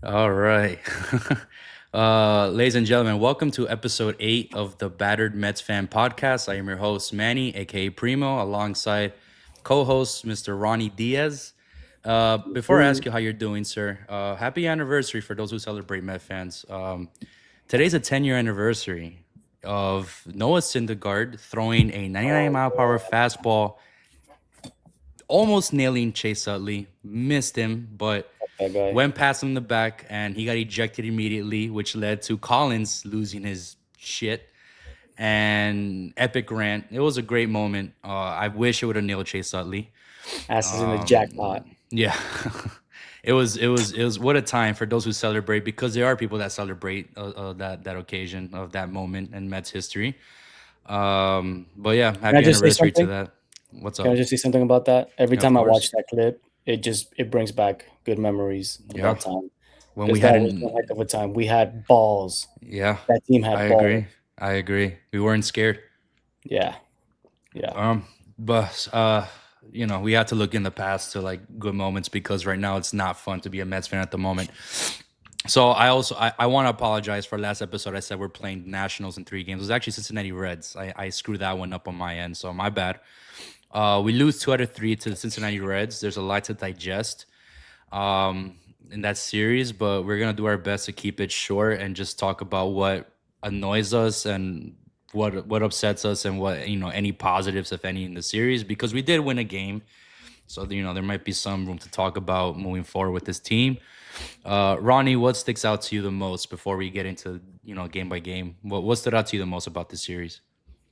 All right. Ladies and gentlemen, welcome to episode 8 of the Battered Mets Fan Podcast. I am your host, Manny, aka Primo, alongside co host, Mr. Ronnie Diaz. Before I ask Ooh, you how you're doing, sir, happy anniversary for those who celebrate Met fans. Today's a 10-year anniversary of Noah Syndergaard throwing a 99 oh mile per hour fastball, almost nailing Chase Utley. Missed him, but that guy. went past him in the back, and he got ejected immediately, which led to Collins losing his shit and epic rant. It was a great moment. I wish it would have nailed Chase Utley. Asses in the jackpot. Yeah. It was what a time for those who celebrate, because there are people that celebrate that occasion of that moment in Mets history. But yeah, Can I happy just say anniversary to something? that. What's Can I up? just say something about that? Every Yeah, of time I watch course. that clip, it brings back good memories of Yeah, that time when we because that had was one an heck of a time. We had balls. yeah, That team I had balls. agree. I agree. We weren't scared. Yeah, yeah. Um, but we had to look in the past to like good moments, because right now it's not fun to be a Mets fan at the moment. So I want to apologize for last episode. I said we're playing Nationals in 3 games. It was actually Cincinnati Reds. I screwed that one up on my end, so my bad. We lose 2 out of 3 to the Cincinnati Reds. There's a lot to digest in that series, but we're gonna do our best to keep it short and just talk about what annoys us and what upsets us, and what any positives, if any, in the series, because we did win a game. So there might be some room to talk about moving forward with this team. Ronnie, what sticks out to you the most before we get into game by game? What stood out to you the most about this series?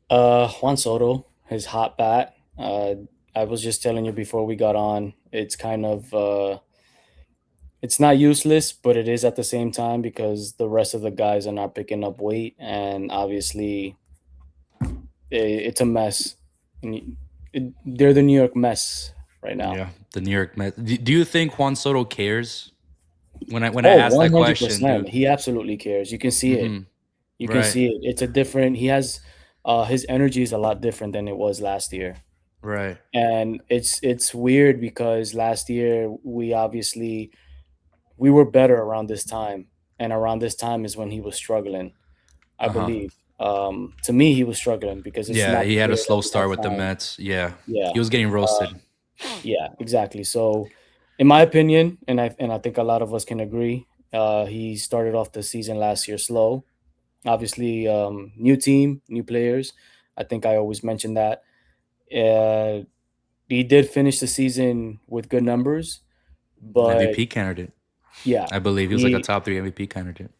Juan Soto, his hot bat. I was just telling you before we got on. It's kind of it's not useless, but it is at the same time because the rest of the guys are not picking up weight, and obviously it's a mess. They're the New York mess right now. Yeah, the New York Mets. Do you think Juan Soto cares? When I Oh, asked that one hundred question, percent. dude. He absolutely cares. You can see it. Mm-hmm. You can Right. see it. It's a different. He has his energy is a lot different than it was last year. Right. And it's weird because last year we were better around this time. And around this time is when he was struggling, I Uh huh. believe. To me he was struggling because it's Yeah, not he the had a player that slow we have start with the signed. Mets. Yeah, Yeah. he was getting Uh, roasted. Yeah, exactly. So, in my opinion, and I think a lot of us can agree, he started off the season last year slow. Obviously, new team, new players. I think I always mention that. Uh, he did finish the season with good numbers, but MVP candidate. yeah, I believe he was like a he top 3 MVP candidate.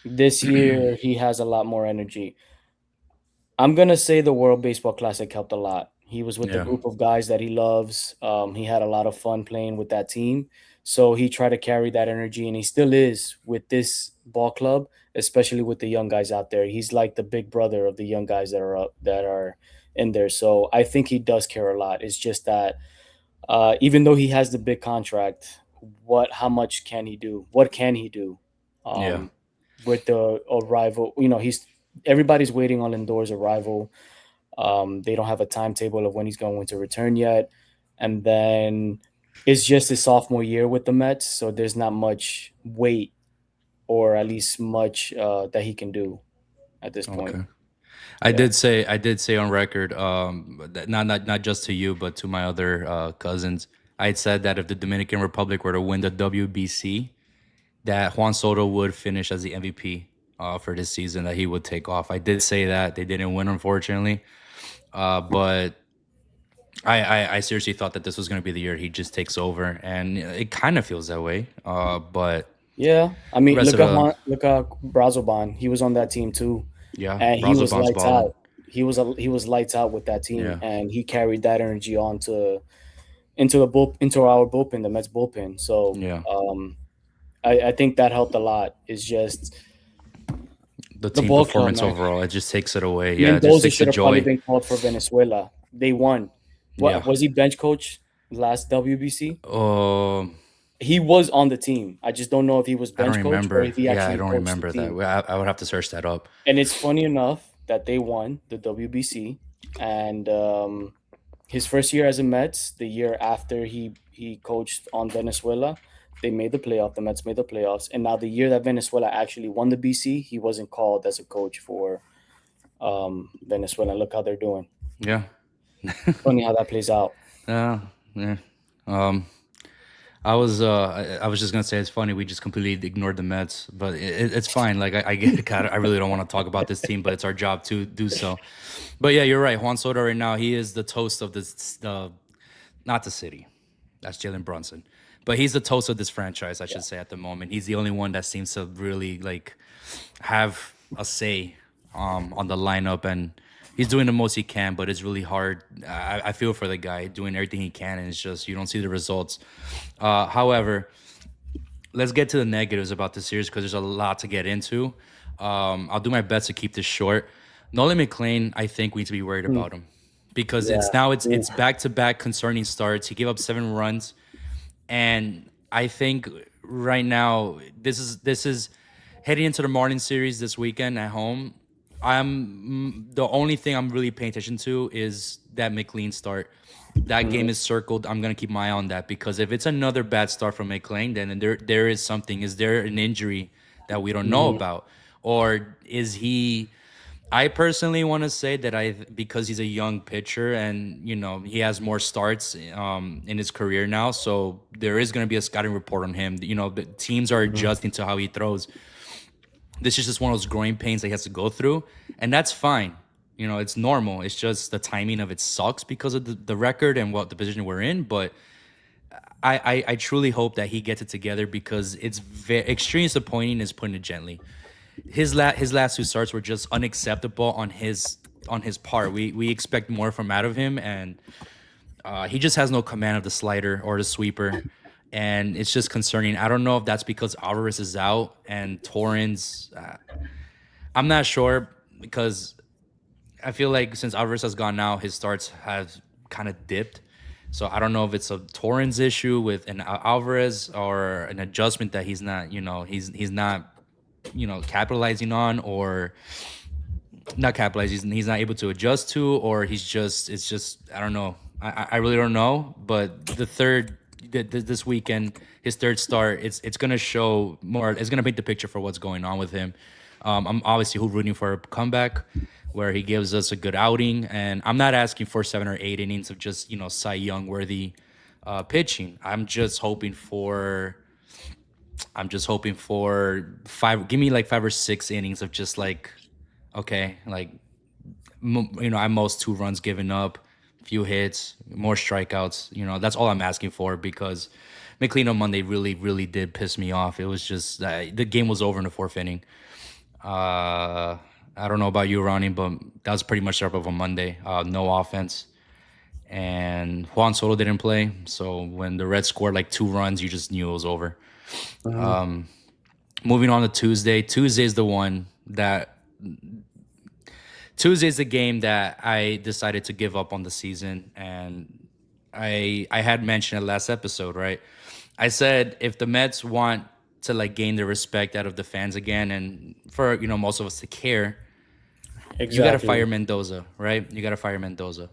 this year he has a lot more energy. I'm gonna say the World Baseball Classic helped a lot. He was with a Yeah. group of guys that he loves. He had a lot of fun playing with that team, so he tried to carry that energy, and he still is with this ball club, especially with the young guys out there. He's like the big brother of the young guys that are in there. So I think he does care a lot. It's just that even though he has the big contract, how much can he do? What can he do? Yeah. Um, with the arrival, he's everybody's waiting on Lindor's arrival. They don't have a timetable of when he's going to return yet. And then it's just his sophomore year with the Mets, so there's not much weight or at least much that he can do at this point. Okay. I Yeah. did say I did say on record, that not just to you, but to my other cousins. I had said that if the Dominican Republic were to win the WBC, that Juan Soto would finish as the MVP for this season. That he would take off. I did say that. They didn't win, unfortunately. But I seriously thought that this was going to be the year he just takes over, and it kind of feels that way. But Yeah. I the mean, rest of the look at Brazoban. He was on that team too, yeah, and he was Brazoban's lights balling. out. He was lights out with that team, Yeah, and he carried that energy on to into our bullpen, the Mets bullpen. So yeah. I think that helped a lot. It's just The the team ball club, performance man. overall, it just takes it away. Yeah, it just Mendoza takes the should have probably joy. been called for Venezuela. They won. Yeah. What was he bench coach last WBC? Oh, He was on the team. I just don't know if he was I don't bench coach or remember. if he Yeah, I actually don't coached the remember that. team. I would have to search that up. And it's funny enough that they won the WBC, and his first year as a Mets, the year after he coached on Venezuela, they made the playoff. The Mets made the playoffs, and now the year that Venezuela actually won the BC, he wasn't called as a coach for Venezuela. Look how they're doing. Yeah. Funny how that plays out. Yeah. Yeah. Um, I was just gonna say it's funny we just completely ignored the Mets, but it's fine. Like I get it. I really don't want to talk about this team, but it's our job to do so. But yeah, you're right. Juan Soto right now, he is the toast of this, not the city. That's Jalen Brunson, but he's the toast of this franchise, I should say, at the moment. He's the only one that seems to really like have a say on the lineup, and he's doing the most he can. But it's really hard. I feel for the guy doing everything he can, and it's just you don't see the results. However, let's get to the negatives about the series because there's a lot to get into. I'll do my best to keep this short. Nolan McLean, I think we need to be worried about him because Yeah. it's back to back concerning starts. He gave up 7 runs, and I think right now this is heading into the Martin series this weekend at home. The only thing I'm really paying attention to is that McLean start. That game is circled. I'm gonna keep my eye on that because if it's another bad start from McLean, then there is something. Is there an injury that we don't know about, or is he? I personally want to say that because he's a young pitcher and he has more starts in his career now, so there is going to be a scouting report on him. The teams are adjusting to how he throws. This is just one of those growing pains that he has to go through, and that's fine. It's normal. It's just the timing of it sucks because of the record and what the position we're in. But I truly hope that he gets it together because it's extremely disappointing, is putting it gently. His last 2 starts were just unacceptable on his part. We expect more from out of him, and he just has no command of the slider or the sweeper, and it's just concerning. I don't know if that's because Alvarez is out and Torrens. I'm not sure because I feel like since Alvarez has gone now, his starts have kind of dipped. So I don't know if it's a Torrens issue with an Alvarez or an adjustment that he's not, he's not capitalizing on, or not capitalizing, he's not able to adjust to, or it's just I don't know. I really don't know. But this weekend, his third start, it's gonna show more. It's gonna paint the picture for what's going on with him. I'm obviously rooting for a comeback where he gives us a good outing, and I'm not asking for 7 or 8 innings of just Cy Young worthy pitching. I'm just hoping for 5. Give me like 5 or 6 innings of just like, okay, like at most 2 runs given up, few hits, more strikeouts. That's all I'm asking for because McLean on Monday really, really did piss me off. It was just the game was over in the 4th inning. I don't know about you, Ronnie, but that was pretty much up of a Monday. No offense. And Juan Soto didn't play. So when the Reds scored like 2 runs, you just knew it was over. Moving on to Tuesday. Tuesday's the game that I decided to give up on the season. And I had mentioned it last episode, right? I said if the Mets want to like gain the respect out of the fans again, and for most of us to care, Exactly. you gotta fire Mendoza, right? You gotta fire Mendoza.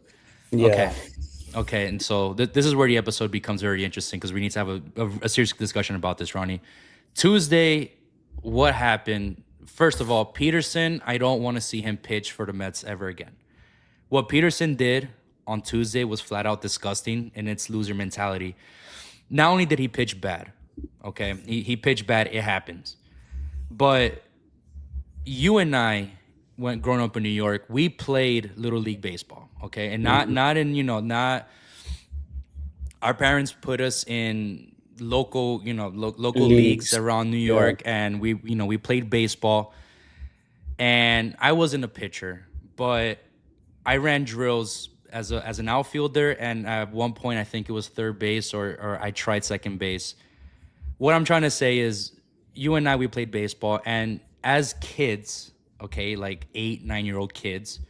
Yeah. Okay, and so this is where the episode becomes very interesting because we need to have a serious discussion about this, Ronnie. Tuesday, what happened? First of all, Peterson, I don't want to see him pitch for the Mets ever again. What Peterson did on Tuesday was flat out disgusting, and it's loser mentality. Not only did he pitch bad, okay, he pitched bad, it happens. But you and I, when growing up in New York, we played Little League baseball, okay? And not in, not our parents put us in local, local leagues around New York, and we played baseball. And I wasn't a pitcher, but I ran drills as an outfielder, and at one point I think it was third base or I tried second base. What I'm trying to say is you and I, we played baseball, and as kids, okay, like 8, 9-year-old kids,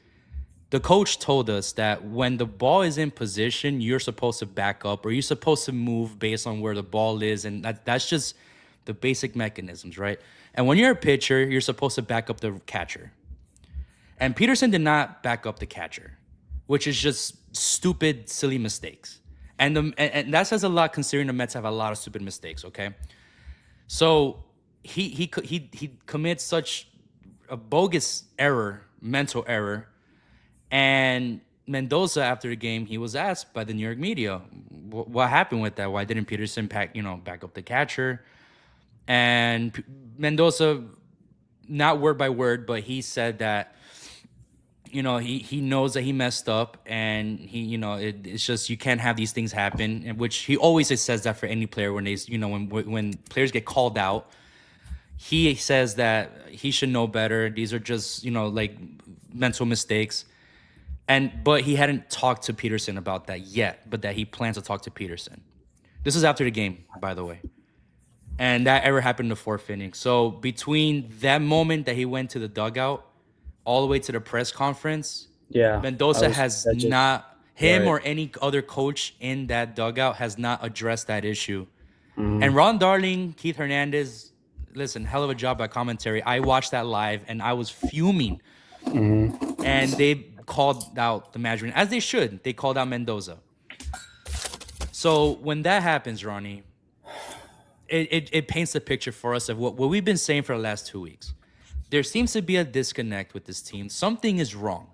the coach told us that when the ball is in position, you're supposed to back up or you're supposed to move based on where the ball is. And that's just the basic mechanisms, right? And when you're a pitcher, you're supposed to back up the catcher. And Peterson did not back up the catcher, which is just stupid, silly mistakes. And that says a lot considering the Mets have a lot of stupid mistakes. Okay, so he commits such a bogus error, mental error, and Mendoza after the game he was asked by the New York media what happened with that. Why didn't Peterson back up the catcher? And Mendoza, not word by word, but he said that he knows that he messed up, and it's just you can't have these things happen, and which he always says that for any player when when players get called out, he says that he should know better. These are just like mental mistakes, but he hadn't talked to Peterson about that yet, but that he plans to talk to Peterson. This is after the game, by the way. And that ever happened in the fourth inning. So between that moment that he went to the dugout all the way to the press conference, Yeah, Mendoza has that just not, him right. or any other coach in that dugout has not addressed that issue. Mhm. And Ron Darling, Keith Hernandez, listen, hell of a job by commentary. I watched that live and I was fuming. Mhm. And they called out the management, as they should. They called out Mendoza. So when that happens, Ronnie, it paints a picture for us of what we've been saying for the last 2 weeks. There seems to be a disconnect with this team. Something is wrong.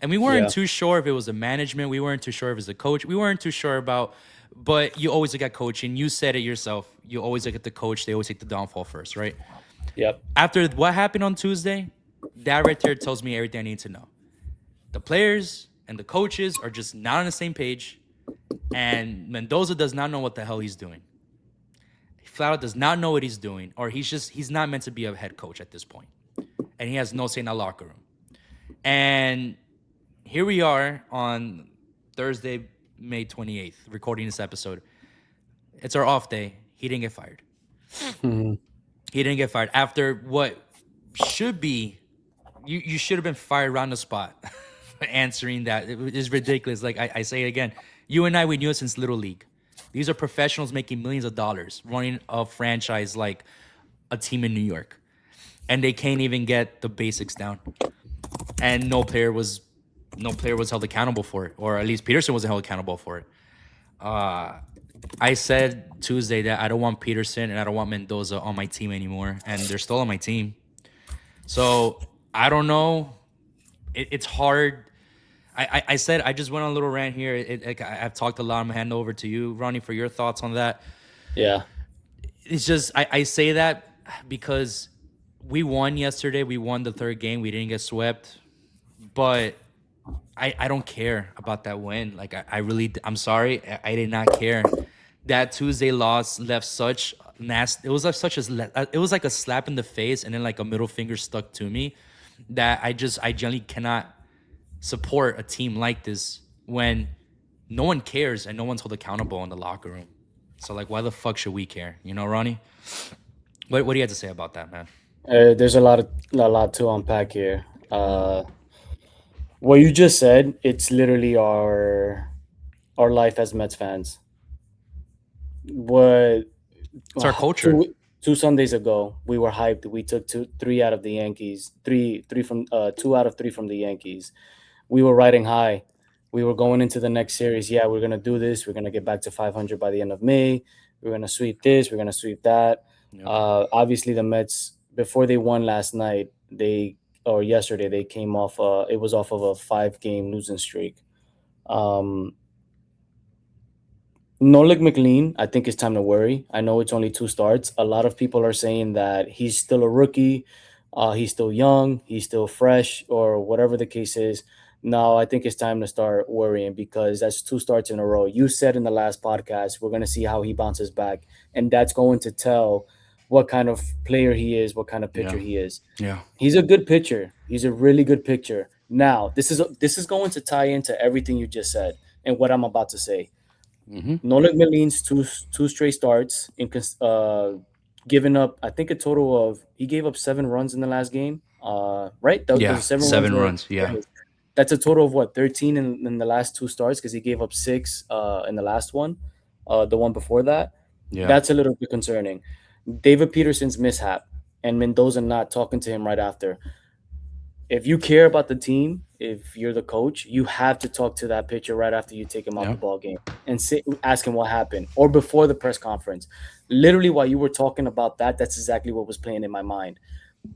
And we weren't Yeah. too sure if it was the management. We weren't too sure if it was the coach. We weren't too sure about, but you always look at coaching. You said it yourself. You always look at the coach. They always take the downfall first, right? Yep. After what happened on Tuesday, that right there tells me everything I need to know. The players and the coaches are just not on the same page. And Mendoza does not know what the hell he's doing. He flat out does not know what he's doing, or he's not meant to be a head coach at this point. And he has no say in the locker room. And here we are on Thursday, May 28th, recording this episode. It's our off day. He didn't get fired. Mhm. He didn't get fired after what should be, you should have been fired around the spot for answering that. It is ridiculous. Like I say it again, you and I, we knew it since Little League. These are professionals making millions of dollars running a franchise like a team in New York. And they can't even get the basics down. And no player was held accountable for it, or at least Peterson wasn't held accountable for it. I said Tuesday that I don't want Peterson and I don't want Mendoza on my team anymore, and they're still on my team. So I don't know. It's hard. I said I just went on a little rant here. I've talked a lot. I'm gonna hand over to you, Ronnie, for your thoughts on that. Yeah. It's just I say that because we won yesterday. We won the third game. We didn't get swept, but I don't care about that win. Like I really, I'm sorry. I did not care. That Tuesday loss left such nasty. It was like it was like a slap in the face and then like a middle finger stuck to me that I generally cannot support a team like this when no one cares and no one's held accountable in the locker room. So like, why the fuck should we care? Ronnie? What do you have to say about that, man? There's a lot to unpack here. What you just said, it's literally our life as Mets fans. What It's our culture. two Sundays ago, we were hyped. We took three out of the Yankees, three from 2 out of 3 from the Yankees. We were riding high. We were going into the next series. Yeah, we're gonna do this. We're gonna get back to 500 by the end of May. We're gonna sweep this. We're gonna sweep that. Yep. Obviously, the Mets before they won last night, or yesterday they came off. It was off of a 5-game losing streak. Nolik McLean, I think it's time to worry. I know it's only 2 starts. A lot of people are saying that he's still a rookie, he's still young, he's still fresh, or whatever the case is. No, I think it's time to start worrying because that's 2 starts in a row. You said in the last podcast, we're going to see how he bounces back, and that's going to tell what kind of player he is, what kind of pitcher Yeah. he is. Yeah. He's a good pitcher. He's a really good pitcher. Now, this is going to tie into everything you just said and what I'm about to say. Mm-hmm. Nolan McLean's two straight starts giving up. I think a total of he gave up 7 runs in the last game. Right? Yeah, Those 7 were- runs. Yeah. That's a total of what 13 in the last 2 starts because he gave up 6 in the last one, the one before that. Yeah. That's a little bit concerning. David Peterson's mishap and Mendoza not talking to him right after. If you care about the team if you're the coach, you have to talk to that pitcher right after you take him out Yeah. the ball game and ask him what happened, or before the press conference. Literally, while you were talking about that, that's exactly what was playing in my mind.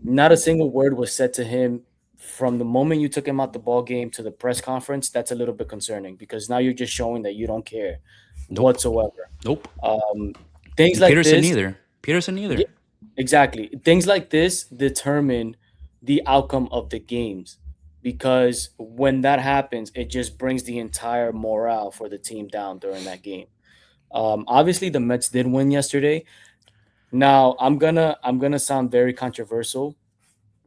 Not a single word was said to him from the moment you took him out the ball game to the press conference. That's a little bit concerning because now you're just showing that you don't care Nope. whatsoever. Nope. Um, things And like Peterson this, neither. Peterson yeah, neither. exactly. Things like this determine the outcome of the games because when that happens, it just brings the entire morale for the team down during that game. Obviously, the Mets did win yesterday. Now, I'm gonna sound very controversial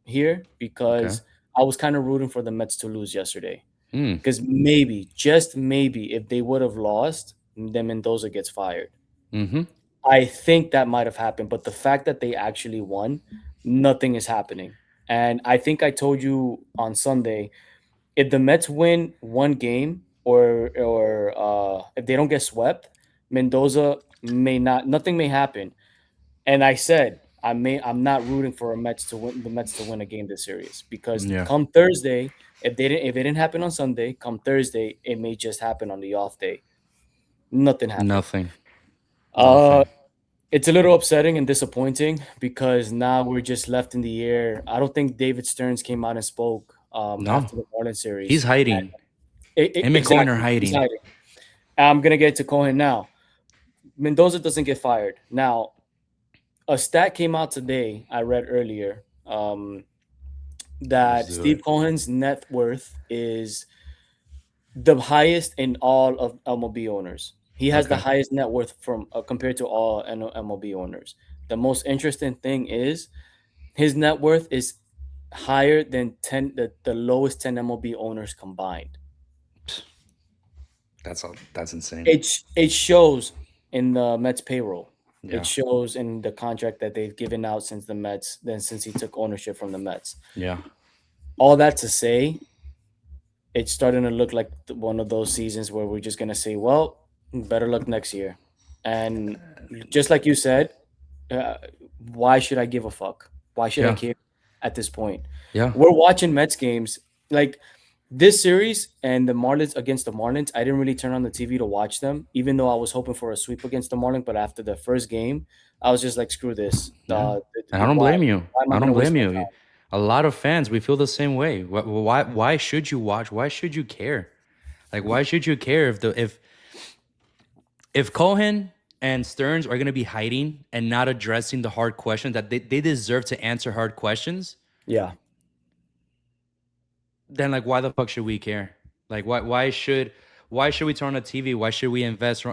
here Okay. because I was kind of rooting for the Mets to lose yesterday. Hmm. Because maybe, just maybe, if they would have lost, then Mendoza gets fired. Mm-hmm. I think that might have happened, but the fact that they actually won, nothing is happening. And I think I told you on Sunday, if the Mets win one game or if they don't get swept, Mendoza may not nothing may happen. And I said I'm not rooting for the Mets to win a game this series because Yeah. come Thursday, if it didn't happen on Sunday, come Thursday, it may just happen on the off day. Nothing happened. Nothing. Uh Nothing. it's a little upsetting and disappointing because now we're just left in the air. I don't think David Stearns came out and spoke No. after the Marlins He's series. hiding. Him and Cohen are Exactly, he's hiding. hiding. I'm gonna get to Cohen now. Mendoza doesn't get fired. Now, a stat came out today. I read earlier Let's that do Steve it. Cohen's net worth is the highest in all of MLB owners. He has the Okay. highest net worth from compared to all MLB owners. The most interesting thing is his net worth is higher than the lowest 10 MLB owners combined. That's insane. It shows in the Mets payroll. It Yeah. shows in the contract that they've given out since he took ownership from the Mets. Yeah. All that to say, it's starting to look like one of those seasons where we're just gonna say, "Well, better luck next year." And just like you said, uh, why should I give a fuck? Why should I Yeah. care at this point? Yeah. We're watching Mets games like this series and the Marlins against the Marlins. I didn't really turn on the TV to watch them, even though I was hoping for a sweep against the Marlins. But after the first game, I was just like, "Screw this! Yeah. And I don't Why? blame you. Why am I I don't gonna waste blame my you. time?" A lot of fans, we feel the same way. Why should you watch? Why should you care? Like, why should you care if Cohen and Stearns are gonna be hiding and not addressing the hard questions that they deserve to answer hard questions, Yeah, then like why the fuck should we care? Like why should we turn on the TV? Why should we invest?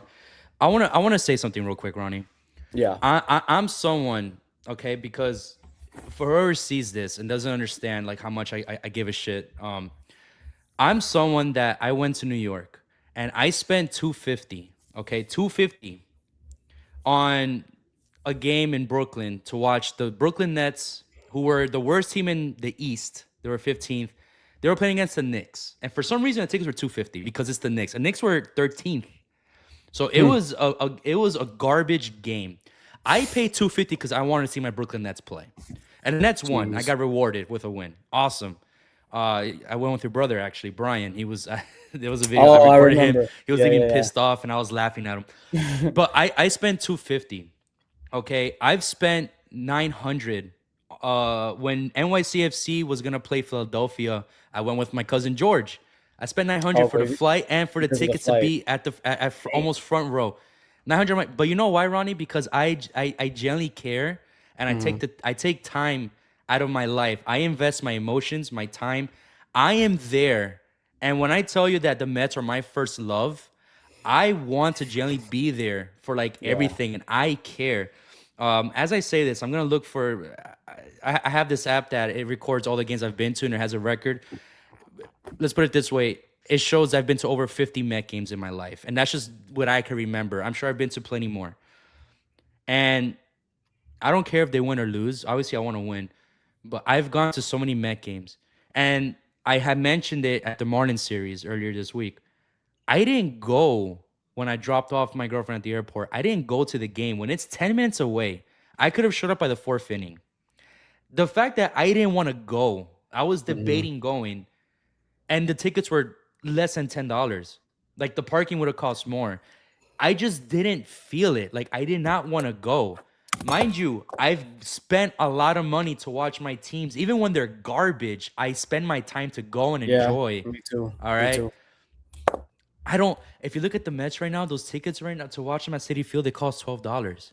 I wanna say something real quick, Ronnie. yeah, I'm someone, okay, because for whoever sees this and doesn't understand like how much I give a shit. I'm someone that I went to New York and I spent 250, okay, 250 on a game in Brooklyn to watch the Brooklyn Nets, who were the worst team in the East. They were 15th. They were playing against the Knicks, and for some reason the tickets were 250 because it's the Knicks. The Knicks were 13th, so it was a garbage game. I paid 250 because I wanted to see my Brooklyn Nets play, and the Nets won. I jeez. got rewarded with a win. Awesome. I went with your brother actually, Brian. He was there was a video I Oh, I recorded him. remember. He was Yeah, getting yeah, pissed off, and I was laughing at him. yeah. But I spent 250. Okay, I've spent 900. When NYCFC was gonna play Philadelphia, I went with my cousin George. I spent 900 Oh, for the flight and for the because of the ticket to flight. be almost front row. 900. But you know why, Ronnie? Because I genuinely care, and Mhm. I take time out of my life. I invest my emotions, my time. I am there, and when I tell you that the Mets are my first love, I want to genuinely be there for like Yeah. everything, and I care. As I say this, I'm gonna look for. I have this app that it records all the games I've been to, and it has a record. Let's put it this way: it shows I've been to over 50 Met games in my life, and that's just what I can remember. I'm sure I've been to plenty more, and I don't care if they win or lose. Obviously, I want to win, but I've gone to so many Met games, and I had mentioned it at the Marlin series earlier this week. I didn't go when I dropped off my girlfriend at the airport. I didn't go to the game when it's 10 minutes away. I could have showed up by the fourth inning. The fact that I didn't want to go, I was Mhm. debating going, and the tickets were less than $10. Like the parking would have cost more. I just didn't feel it. Like I did not want to go. Mind you, I've spent a lot of money to watch my teams. Even when they're garbage, I spend my time to go and Yeah, enjoy. me too. All Me right. too. I don't if you look at the Mets right now, those tickets right now to watch them at City Field, they cost $12.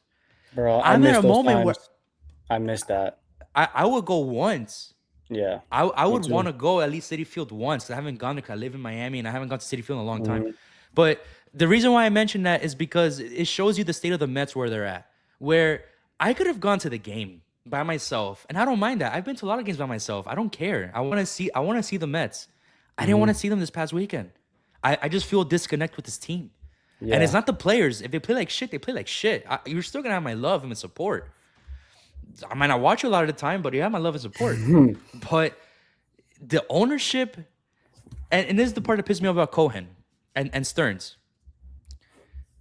Bro, I I'm at miss a those moment where times. I miss that. I would go once. Yeah, I me would want too. to go at least City Field once. I haven't gone there. I live in Miami and I haven't gone to City Field in a long time. Mhm. But the reason why I mention that is because it shows you the state of the Mets where they're at. Where I could have gone to the game by myself, and I don't mind that. I've been to a lot of games by myself. I don't care. I want to see the Mets. I didn't want to Mhm. see them this past weekend. I just feel disconnect with this team. And it's Yeah. not the players. If they play like shit, they play like shit. You're still gonna have my love and my support. I might not watch you a lot of the time, but you have my love and support. But the ownership, and this is the part that pissed me off about Cohen and Stearns.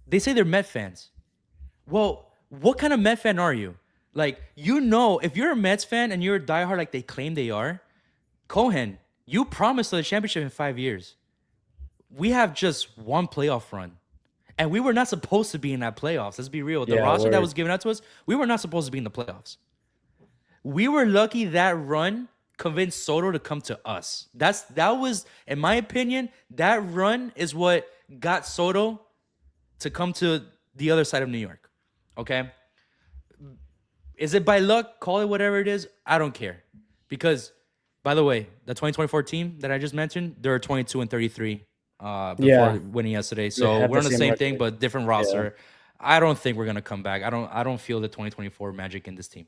They say they're Met fans. Well, what kind of Met fan are you? Like, if you're a Mets fan and you're a diehard like they claim they are, Cohen, you promised us a championship in 5 years. We have just one playoff run. And we were not supposed to be in that playoffs. Let's be real. The Yeah, roster that word. was given out to us, we were not supposed to be in the playoffs. We were lucky that run convinced Soto to come to us. That was, in my opinion, that run is what got Soto to come to the other side of New York. Okay? Is it by luck? Call it whatever it is. I don't care. Because, by the way, the 2024 team that I just mentioned, they're 22 and 33 before Yeah, winning yesterday. they So have we're the on the same same thing, record. but different Yeah. roster. I don't think we're gonna come back. I don't feel the 2024 magic in this team.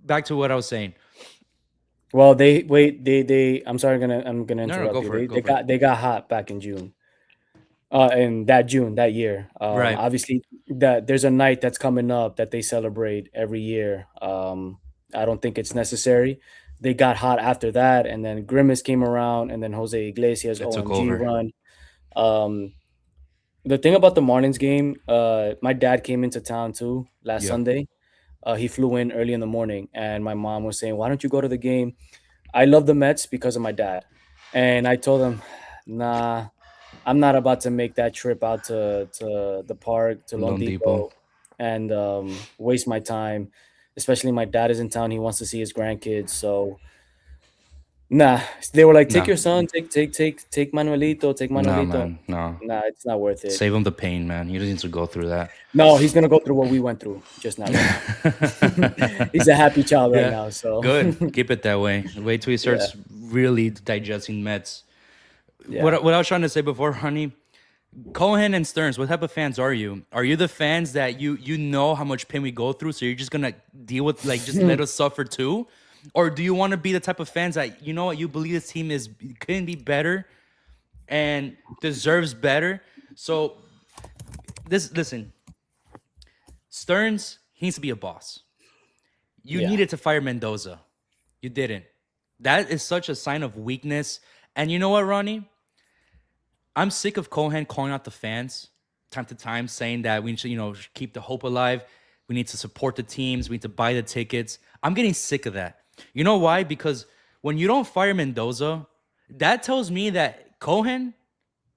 Back to what I was saying. Well, they wait. They. I'm gonna No, no, interrupt go you. for it. They Go they for it. got they got hot back in June. In that June that year. Right. Obviously, that there's a night that's coming up that they celebrate every year. I don't think it's necessary. They got hot after that, and then Grimace came around, and then Jose Iglesias It took OMG over. run. Um, the thing about the Marlins game, my dad came into town too last Yeah. Sunday. He flew in early in the morning, and my mom was saying, "Why don't you go to the game?" I love the Mets because of my dad, and I told him, "Nah, I'm not about to make that trip out to the park to Lone Lone Depot. Depot and waste my time. Especially my dad is in town; he wants to see his grandkids. So, nah." They were like, "Take No. your son, take Manuelito, take No, Manuelito." man. No. Nah, it's not worth it. Save him the pain, man. He doesn't need to go through that. No, he's gonna go through what we went through, just not right now. He's a happy child right Yeah. now. So Good. Keep it that way. Wait till he yeah, starts really digesting Mets. yeah. What I was trying to say before, honey, Cohen and Stearns, what type of fans are you? Are you the fans that you know how much pain we go through, so you're just gonna deal with, like, just let us suffer too? Or do you want to be the type of fans that, you know what, you believe this team couldn't be better and deserves better? So listen, Stearns, he needs to be a boss. You Yeah. needed to fire Mendoza. You didn't. That is such a sign of weakness. And you know what, Ronnie? I'm sick of Cohen calling out the fans time to time, saying that we need to, keep the hope alive. We need to support the teams. We need to buy the tickets. I'm getting sick of that. You know why? Because when you don't fire Mendoza, that tells me that Cohen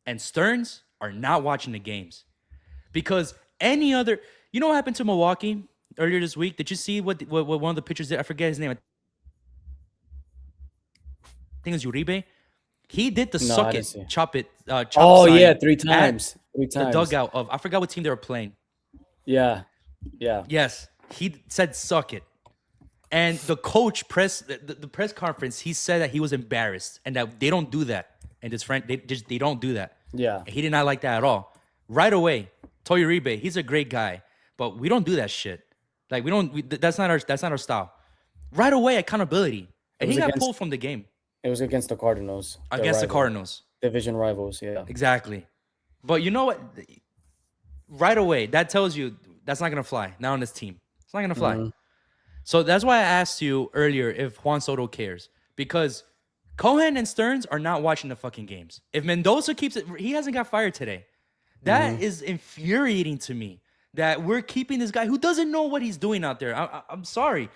and Stearns are not watching the games. Because you know what happened to Milwaukee earlier this week? Did you see what one of the pitchers did? I forget his name. I think it was Uribe. He did the No, I suck didn't it, see. chop it, chop Oh yeah, sign three at times. Three the times. dugout of, I forgot what team they were playing. Yeah. Yeah. Yes, he said suck it. And the coach the press conference, he said that he was embarrassed and that they don't do that. And his friend, they don't do that. Yeah. He did not like that at all. Right away, Toyo Uribe, he's a great guy, but we don't do that shit. Like that's not our style. Right away, accountability, It and he was got against pulled from the game it was against the Cardinals. Their against the rival. Cardinals. Division rivals, yeah. Exactly. But you know what? Right away, that tells you that's not gonna fly. Not on this team. It's not gonna fly. Mhm. So that's why I asked you earlier if Juan Soto cares. Because Cohen and Stearns are not watching the fucking games. If Mendoza keeps it, he hasn't got fired today. That is infuriating to me. That we're keeping this guy who doesn't know what he's doing out there. I'm sorry.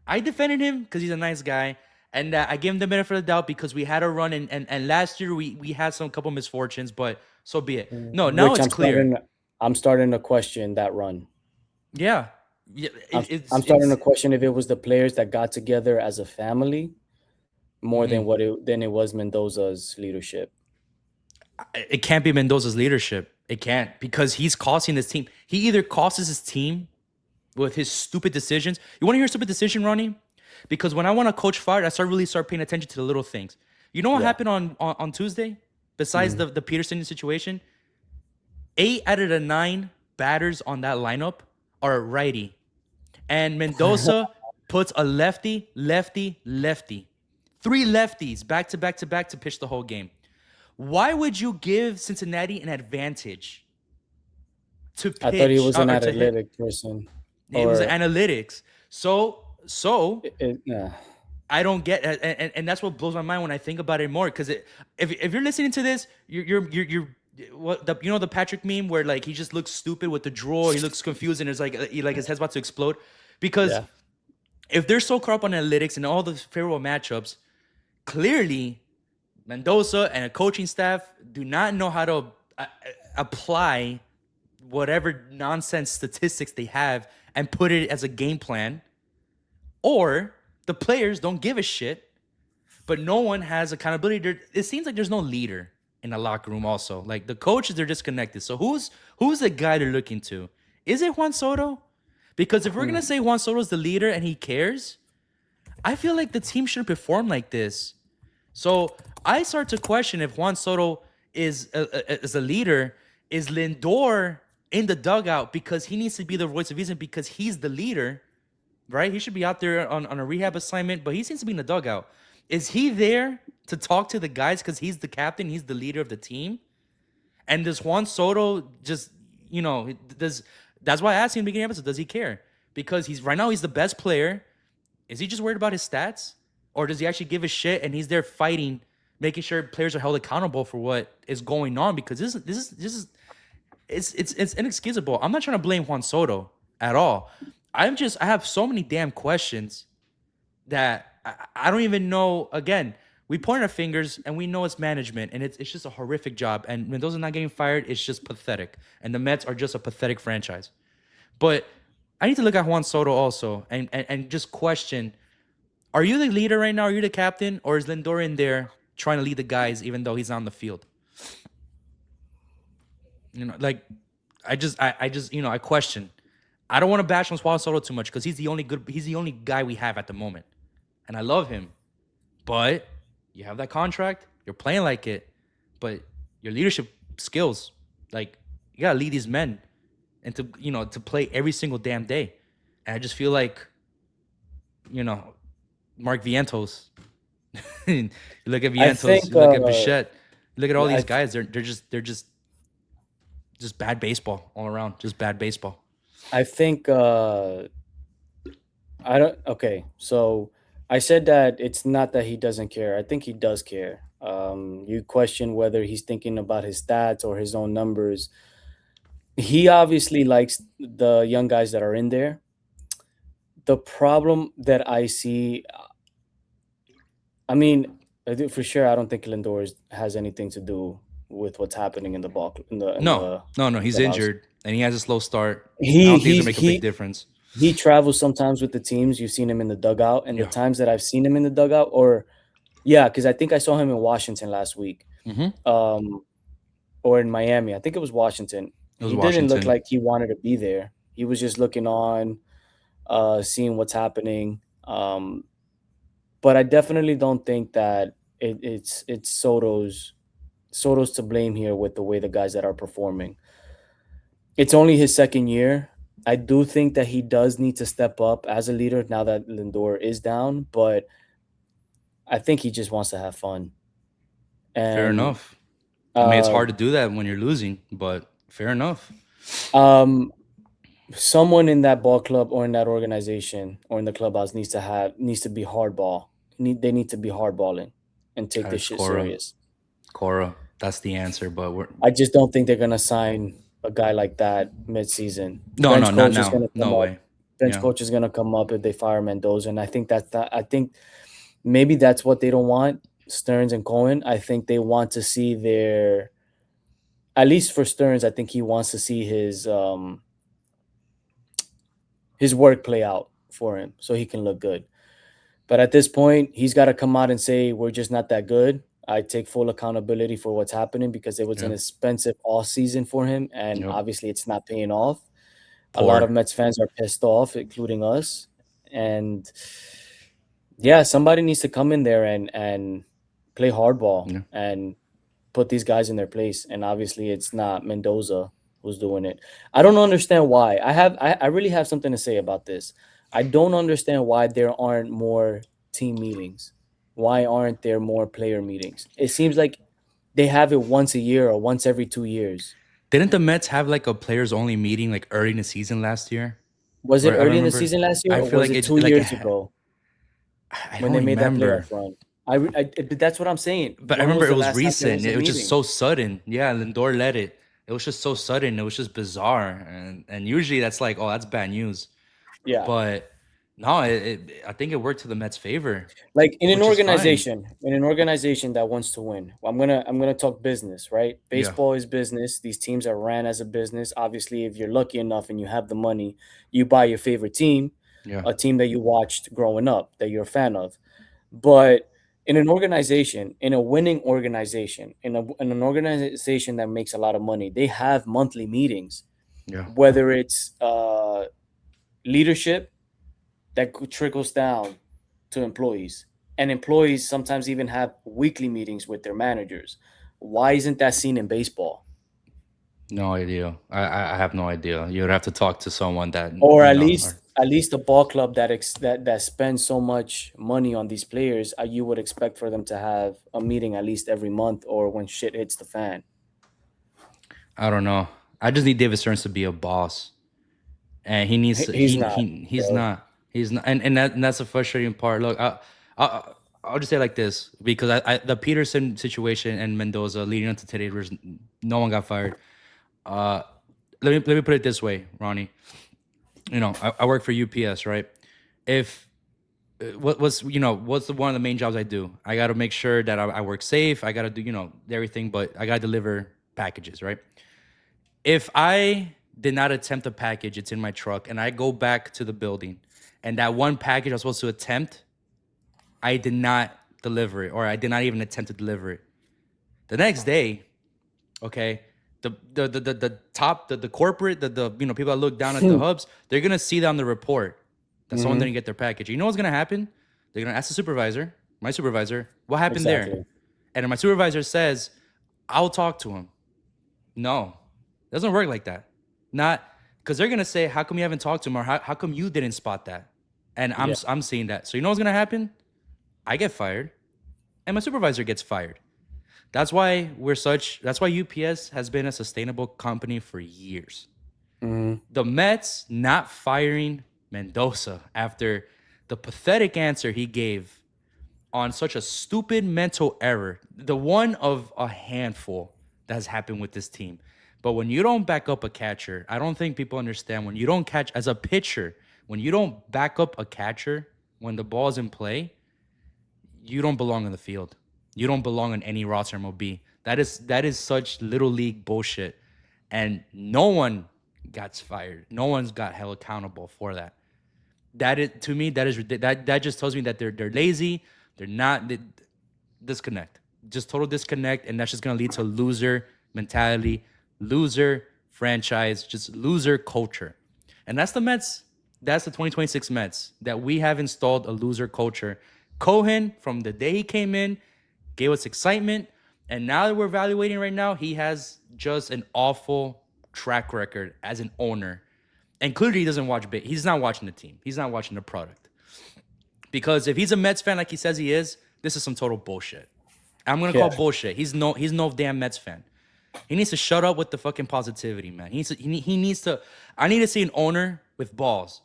I defended him because he's a nice guy. and I give him the benefit of the doubt because we had a run, and last year we had some couple misfortunes, but so be it. No, now which it's clear. I'm starting to question that run. Yeah, yeah, I'm starting to question if it was the players that got together as a family more than it was Mendoza's leadership. it can't be Mendoza's leadership. It can't, because he's costing this team. He either costs his team with his stupid decisions. You want to hear a stupid decision, Ronnie? Because when I want to coach fired, I start paying attention to the little things. You know what happened on Tuesday? Besides the Peterson situation, 8 out of the 9 batters on that lineup are righty, and Mendoza puts a lefty, lefty, lefty, 3 lefties back to back to back to pitch the whole game. Why would you give Cincinnati an advantage to pitch? I thought he was an analytic person. It was analytics. So yeah. I don't get, and that's what blows my mind when I think about it more. Because if you're listening to this, you're what the the Patrick meme where like he just looks stupid with the draw, he looks confused, and it's like his head's about to explode. Because if they're so caught up on analytics and all the favorable matchups, clearly Mendoza and a coaching staff do not know how to apply whatever nonsense statistics they have and put it as a game plan, or the players don't give a shit, but no one has accountability. It seems like there's no leader in the locker room also. Like the coaches, they're disconnected. So who's the guy they're looking to? Is it Juan Soto? Because if we're going to say Juan Soto's the leader and he cares, I feel like the team shouldn't perform like this. So I start to question if Juan Soto is a leader. Is Lindor in the dugout because he needs to be the voice of reason because he's the leader, right? He should be out there on a rehab assignment, but he seems to be in the dugout. Is he there to talk to the guys because he's the captain, he's the leader of the team? And does Juan Soto just, that's why I asked him in the beginning of the episode, does he care? Because right now he's the best player. Is he just worried about his stats? Or does he actually give a shit and he's there fighting, making sure players are held accountable for what is going on? Because this is it's inexcusable. I'm not trying to blame Juan Soto at all. I have so many damn questions that I don't even know. Again, we point our fingers and we know it's management and it's just a horrific job. And Mendoza not getting fired, it's just pathetic. And the Mets are just a pathetic franchise. But I need to look at Juan Soto also and just question, are you the leader right now? Are you the captain? Or is Lindor in there trying to lead the guys even though he's on the field? I question. I don't want to bash on Juan Soto too much because he's the only guy we have at the moment. And I love him. But you have that contract, you're playing like it, but your leadership skills, like you gotta lead these men and to play every single damn day. And I just feel like, Mark Vientos. You look at Vientos, you look at Bichette, look at all these guys, they're just bad baseball all around. Just bad baseball. I think so I said that it's not that he doesn't care. I think he does care. You question whether he's thinking about his stats or his own numbers. He obviously likes the young guys that are in there. The problem that I see, I mean, for sure, I don't think Lindor has anything to do with what's happening in the ball. No, he's injured and he has a slow start. I don't think it'll make a big difference. He travels sometimes with the teams. You've seen him in the dugout, and the times that I've seen him in the dugout, because I think I saw him in Washington last week, or in Miami. I think it was Washington. He didn't look like he wanted to be there. He was just looking on, seeing what's happening. But I definitely don't think that it's Soto's to blame here with the way the guys that are performing. It's only his second year. I do think that he does need to step up as a leader now that Lindor is down, but I think he just wants to have fun. And, fair enough. I mean, it's hard to do that when you're losing, but fair enough. Someone in that ball club or in that organization or in the clubhouse needs to be hardball. They need to be hardballing and take this shit serious. Cora, that's the answer, but I just don't think they're gonna sign a guy like that mid-season. No, not now. No way. Bench coach is gonna come up if they fire Mendoza, and I think maybe that's what they don't want, Stearns and Cohen. I think they want to see their, at least for Stearns, I think he wants to see his work play out for him so he can look good. But at this point, he's got to come out and say we're just not that good. I take full accountability for what's happening because it was an Yeah. expensive off season for him, and Yep. obviously it's not paying off. A lot of Poor. Mets fans are pissed off, including us. And yeah, somebody needs to come in there and play hardball Yeah. and put these guys in their place. And obviously, it's not Mendoza who's doing it. I don't understand why. I really have something to say about this. I don't understand why there aren't more team meetings. Why aren't there more player meetings? It seems like they have it once a year or once every 2 years. Didn't the Mets have like a players only meeting like early in the season last year? Was it Or I don't early in the remember. season last year I or feel was like it it two like years ago I when don't they made that remember. playoff run? But that's what I'm saying. But I When remember was it the was last time there was recent. a It was just meeting? so sudden. Yeah, Lindor led it. It was just so sudden. It was just bizarre. And usually that's like, oh, that's bad news. Yeah. But no, I think it worked to the Mets' favor, Like which is fine. in an organization that wants to win. I'm gonna talk business, right? Yeah. Baseball is business. These teams are ran as a business. Obviously, if you're lucky enough and you have the money, you buy your favorite team, Yeah. a team that you watched growing up, that you're a fan of. But in an organization, in a winning organization, in an organization that makes a lot of money, they have monthly meetings, Yeah. whether it's leadership that trickles down to employees. And employees sometimes even have weekly meetings with their managers. Why isn't that seen in baseball? No idea. I have no idea. You would have to talk to someone that, Or you know, or at least the ball club that spends so much money on these players, you would expect for them to have a meeting at least every month or when shit hits the fan. I don't know. I just need David Stearns to be a boss. And he needs He's not, he's bro. not. He's not, and that's the frustrating part. Look, I I'll just say it like this because the Peterson situation and Mendoza leading up to today was no one got fired. Uh, let me put it this way, Ronnie. You know, I work for UPS, right? If what's what's one of the main jobs I do? I got to make sure that I work safe. I got to do everything, but I got to deliver packages, right? If I did not attempt a package, it's in my truck, and I go back to the building, and that one package I was supposed to attempt, I did not deliver it, or I did not even attempt to deliver it. The next day, okay, the top the corporate the people that look down at the hubs, they're gonna see that on the report that someone Hmm. didn't get their package. You know what's gonna happen? They're gonna ask the supervisor, my supervisor, what happened there, Exactly. and then my supervisor says, "I'll talk to him." No, it doesn't work like that. Not because they're gonna say, "How come you haven't talked to him?" Or how come you didn't spot that? And Yeah. I'm seeing that. So you know what's gonna happen? I get fired, and my supervisor gets fired. That's why UPS has been a sustainable company for years. Hmm. The Mets not firing Mendoza after the pathetic answer he gave on such a stupid mental error, the one of a handful that has happened with this team. But when you don't back up a catcher, I don't think people understand when you don't catch as a pitcher, when you don't back up a catcher when the ball's in play, you don't belong on the field. You don't belong on any roster MLB. That is such little league bullshit. And no one got fired. No one's got held accountable for that. That is to me that just tells me that they're lazy. They're not disconnect. Just total disconnect, and that's just gonna lead to loser mentality, loser franchise, just loser culture. And that's the Mets. That's the 2026 Mets that we have installed a loser culture. Cohen, from the day he came in, gave us excitement. And now that we're evaluating right now, he has just an awful track record as an owner. And clearly he doesn't watch big. He's not watching the team. He's not watching the product. Because if he's a Mets fan like he says he is, this is some total bullshit. I'm gonna Yeah. call bullshit. He's no damn Mets fan. He needs to shut up with the fucking positivity, man. He needs to. I need to see an owner with balls,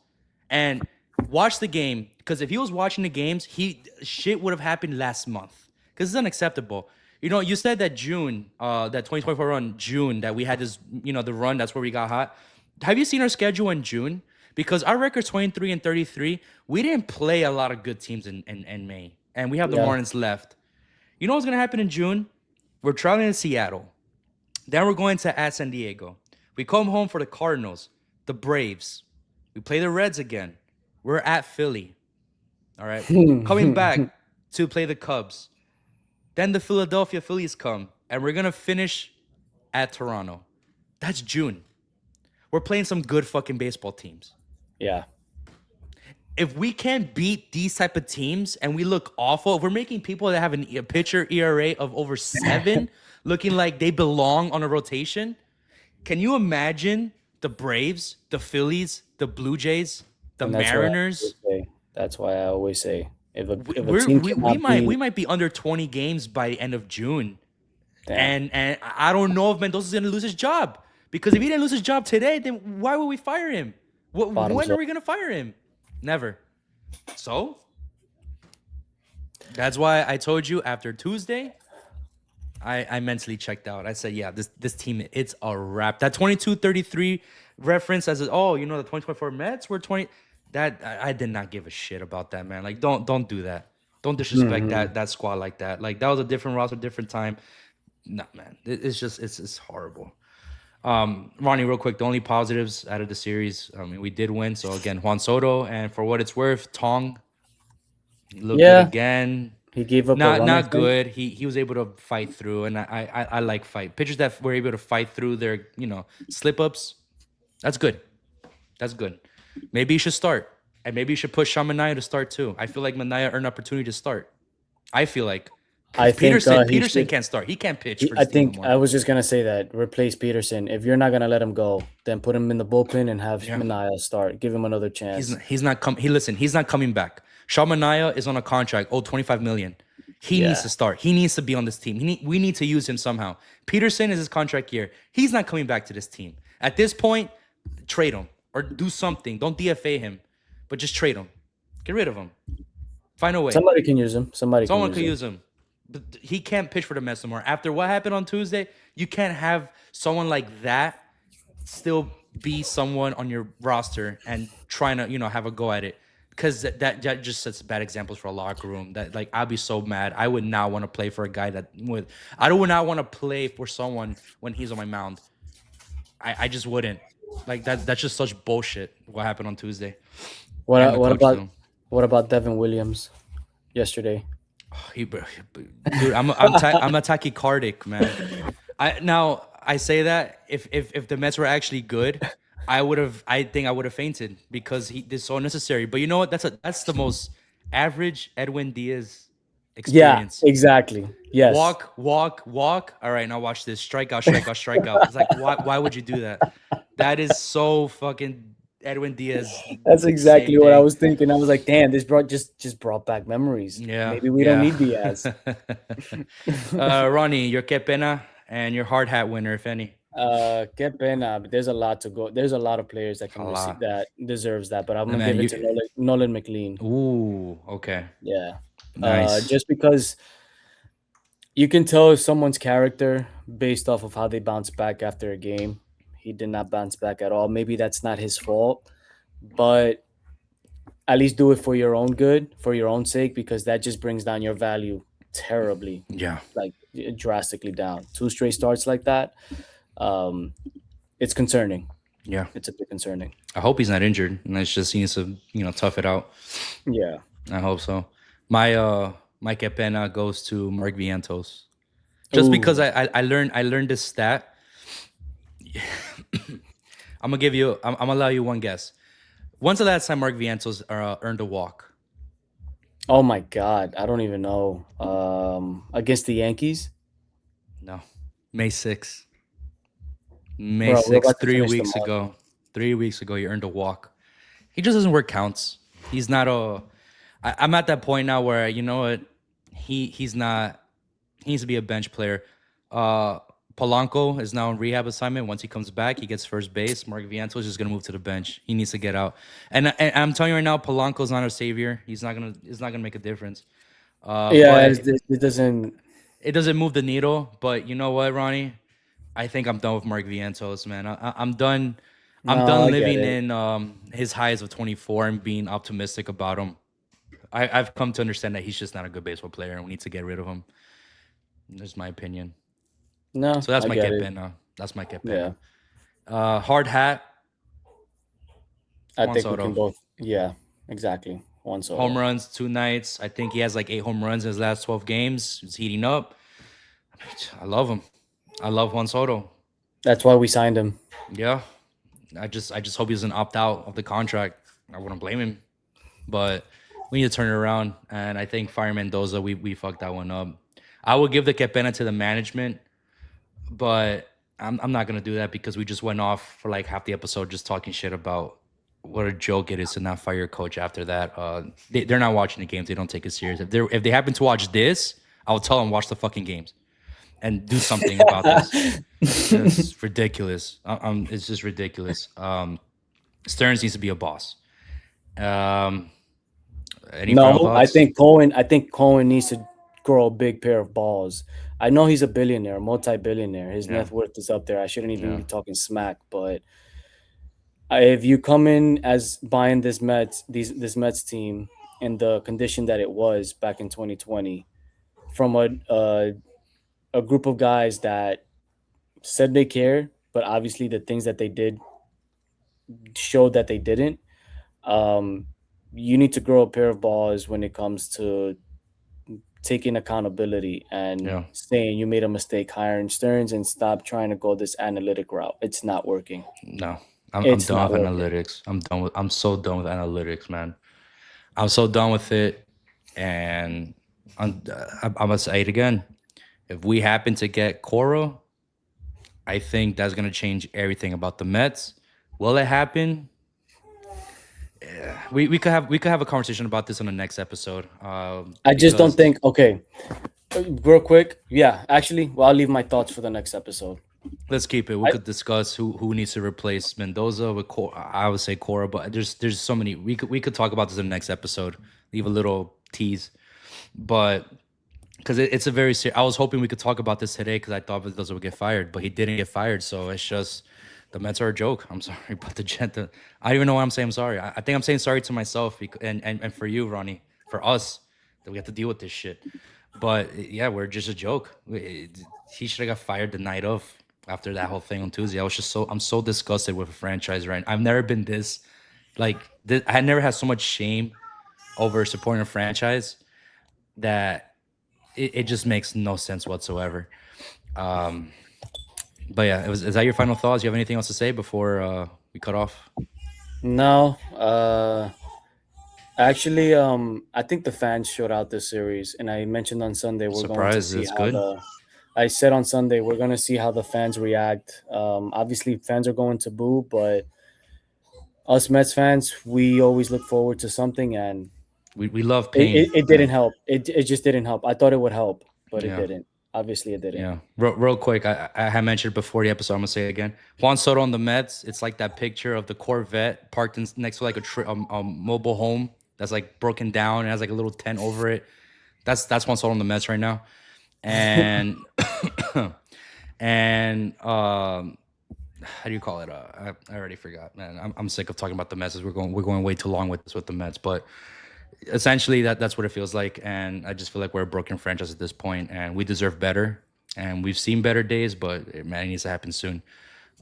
and watch the game. Because if he was watching the games, shit would have happened last month. Because it's unacceptable. You know, you said that June, that 2024 run, June, that we had this, the run. That's where we got hot. Have you seen our schedule in June? Because our record's 23 and 33. We didn't play a lot of good teams in May. and we have the Yeah. Marlins left. You know what's gonna happen in June? We're traveling to Seattle. Then we're going to at San Diego. We come home for the Cardinals, the Braves. We play the Reds again. We're at Philly. All right. Coming back to play the Cubs. Then the Philadelphia Phillies come, and we're gonna finish at Toronto. That's June. We're playing some good fucking baseball teams. Yeah. If we can't beat these type of teams and we look awful, if we're making people that have a pitcher ERA of over 7 looking like they belong on a rotation, can you imagine the Braves, the Phillies, the Blue Jays, the And Mariners? that's why I always say if a We're, team we cannot might beat, we might be under 20 games by the end of June. damn, And I don't know if Mendoza's gonna lose his job. Because if he didn't lose his job today, then why would we fire him? bottoms When are up. we gonna fire him? Never. So that's why I told you after Tuesday, I mentally checked out. I said, yeah, this team, it's a wrap. That 22-33 reference as the 2024 Mets were 20. That I did not give a shit about that, man. Like, don't do that. Don't disrespect Mhm. that squad like that. Like, that was a different roster, different time. Nah, man. It's just it's horrible. Ronnie, real quick, the only positives out of the series, I mean, we did win. So again, Juan Soto, and for what it's worth, Tong looked good Yeah, again. he gave up a Not run, I not think. good. He was able to fight through, and I like fight pitchers that were able to fight through their slip ups. That's good. That's good. Maybe you should start, and maybe you should push Sean Manaea to start too. I feel like Manaea earned an opportunity to start. I feel like I because think he Peterson should. can't start. He can't pitch for I this team no think more. I was just gonna say that replace Peterson. If you're not gonna let him go, then put him in the bullpen and have Yeah. Manaea start. Give him another chance. He's not come. He's not coming back. Sean Manaea is on a contract, 25 million. He needs Yeah, to start. He needs to be on this team. We need to use him somehow. Peterson is his contract year. He's not coming back to this team. At this point, trade him or do something. Don't DFA him, but just trade him. Get rid of him. Find a way. somebody can use him. Somebody can Someone use could him. use him. But he can't pitch for the Mets no more. After what happened on Tuesday, you can't have someone like that still be someone on your roster and trying to have a go at it, because that just sets bad examples for a locker room. That, like, I'd be so mad. I would not want to play for a guy that would. I would not want to play for someone when he's on my mound. I just wouldn't. Like, that's just such bullshit. What happened on Tuesday? And the What coach about too. Devin Williams yesterday? Dude, I'm a tachycardic, man. I say that if the Mets were actually good, I think I would have fainted because he is so unnecessary. But you know what? That's the most average Edwin Diaz Yeah, experience. exactly. Yes, Walk, walk, walk. All right, now watch this. Strikeout, strikeout, strikeout. It's like, why would you do that? That is so fucking Edwin Diaz. that's Same exactly what I thing. was thinking. I was like, damn, this just brought back memories. Yeah, Maybe we don't yeah. need Diaz. Ronnie, your que pena and your hard hat winner, if any. Qué pena, but there's a lot to go. There's a lot of players that A can receive lot. that deserves that, but I'm gonna Man, give it you. to Nolan McLean. Ooh, okay. Yeah, Nice. just because you can tell someone's character based off of how they bounce back after a game. He did not bounce back at all. Maybe that's not his fault, but at least do it for your own good, for your own sake, because that just brings down your value terribly, Yeah. like drastically down. Two straight starts like that, um, it's concerning. Yeah. It's a bit concerning. I hope he's not injured. And it's just he needs to, tough it out. Yeah. I hope so. My que pena goes to Mark Vientos. Just because Ooh. I learned this stat. I'm gonna allow you one guess. When's the last time Mark Vientos earned a walk? Oh my God. I don't even know. Against the Yankees, No. May 6th. May bro. We're 6th, about to three finish the weeks month. ago. 3 weeks ago, he earned a walk. He just doesn't work counts. He's not a. I'm at that point now where you know what, he's not. He needs to be a bench player. Polanco is now on rehab assignment. Once he comes back, he gets first base. Mark Vientos is just gonna move to the bench. He needs to get out. And I'm telling you right now, Polanco's not a savior. He's not gonna. It's not gonna make a difference. Yeah, But it doesn't. it doesn't move the needle. But you know what, Ronnie? I think I'm done with Mark Vientos, man. I'm done. I'm No, done I get living it. in his highs of 24 and being optimistic about him. I've come to understand that he's just not a good baseball player, and we need to get rid of him. That's my opinion. No, So that's I my get que it. pena. That's my que Yeah, pena. Hard hat, I Juan think we can Soto. both. Yeah, exactly. Juan Home Soto. runs 2 nights. I think he has like 8 home runs in his last 12 games. He's heating up. I love him. I love Juan Soto. That's why we signed him. Yeah. I just hope he doesn't opt out of the contract. I wouldn't blame him. But we need to turn it around. And I think Fire Mendoza, we fucked that one up. I would give the que pena to the management, but I'm not gonna do that because we just went off for like half the episode just talking shit about what a joke it is to not fire your coach after that. They're not watching the games. They don't take it serious. If they happen to watch this, I'll tell them watch the fucking games and do something about this. It's ridiculous. It's just ridiculous. Stearns needs to be a boss. Um, any final No, I thoughts? think Cohen. I think Cohen needs to grow a big pair of balls. I know he's a billionaire, multi-billionaire. His Yeah. net worth is up there. I shouldn't even Yeah. be talking smack, but if you come in as buying this Mets team in the condition that it was back in 2020, from a group of guys that said they care, but obviously the things that they did showed that they didn't. Um, you need to grow a pair of balls when it comes to taking accountability and Yeah. saying you made a mistake hiring Stearns and stop trying to go this analytic route. It's not working. No. I'm It's done not with working. analytics. I'm so done with analytics, man. I'm so done with it. And I'm gonna say it again. If we happen to get Cora, I think that's gonna change everything about the Mets. Will it happen? We could have a conversation about this on the next episode. I just don't Because think. Okay, real quick. Yeah, actually, well, I'll leave my thoughts for the next episode. let's keep it. We I, could discuss who needs to replace Mendoza with I would say Cora, but there's so many. We could talk about this in the next episode. Leave a little tease, but because it's a very I was hoping we could talk about this today because I thought Mendoza would get fired, but he didn't get fired. So it's just the Mets are a joke. I'm sorry, but I don't even know why I'm saying I'm sorry. I think I'm saying sorry to myself and for you, Ronnie, for us that we have to deal with this shit. But yeah, we're just a joke. He should have got fired the night of after that whole thing on Tuesday. I'm so disgusted with a franchise right now. I've never been this like this, I had never had so much shame over supporting a franchise that it just makes no sense whatsoever. Um, but yeah, is that your final thoughts? You have anything else to say before we cut off? no, actually, I think the fans showed out this series, and I mentioned on Sunday we're going to Surprise, see that's how good. the. I said on Sunday we're going to see how the fans react. Obviously, fans are going to boo, but us Mets fans, we always look forward to something, and We love it, pain. it, it didn't help. It just didn't help. I thought it would help, but it Yeah. didn't. Obviously, it didn't. Yeah, real quick, I had mentioned before the episode. I'm gonna say it again. Juan Soto on the Mets. It's like that picture of the Corvette parked next to like a mobile home that's like broken down and has like a little tent over it. That's Juan Soto on the Mets right now, and and how do you call it? I already forgot, man. I'm sick of talking about the Mets. We're going way too long with this with the Mets, but essentially that's what it feels like, and I just feel like we're a broken franchise at this point and we deserve better, and we've seen better days, but it needs to happen soon.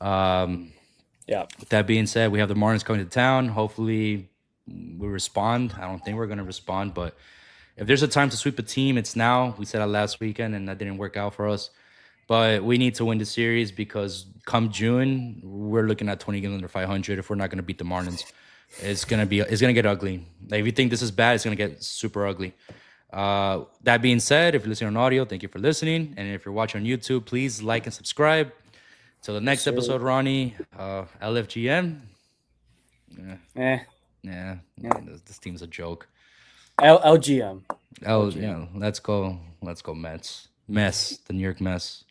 Yeah. With that being said, we have the Marlins coming to town. Hopefully we respond. I don't think we're going to respond, but if there's a time to sweep a team, it's now. We said that last weekend and that didn't work out for us, but we need to win the series because come June we're looking at 20 games under 500 if we're not going to beat the Marlins. It's gonna get ugly. Like if you think this is bad, it's gonna get super ugly. That being said, if you're listening on audio, thank you for listening. And if you're watching on YouTube, please like and subscribe. Till the next sir. episode, Ronnie. LFGM. Eh. Yeah, this team's a joke. LGM. Oh yeah, let's go Mets. The New York Mets.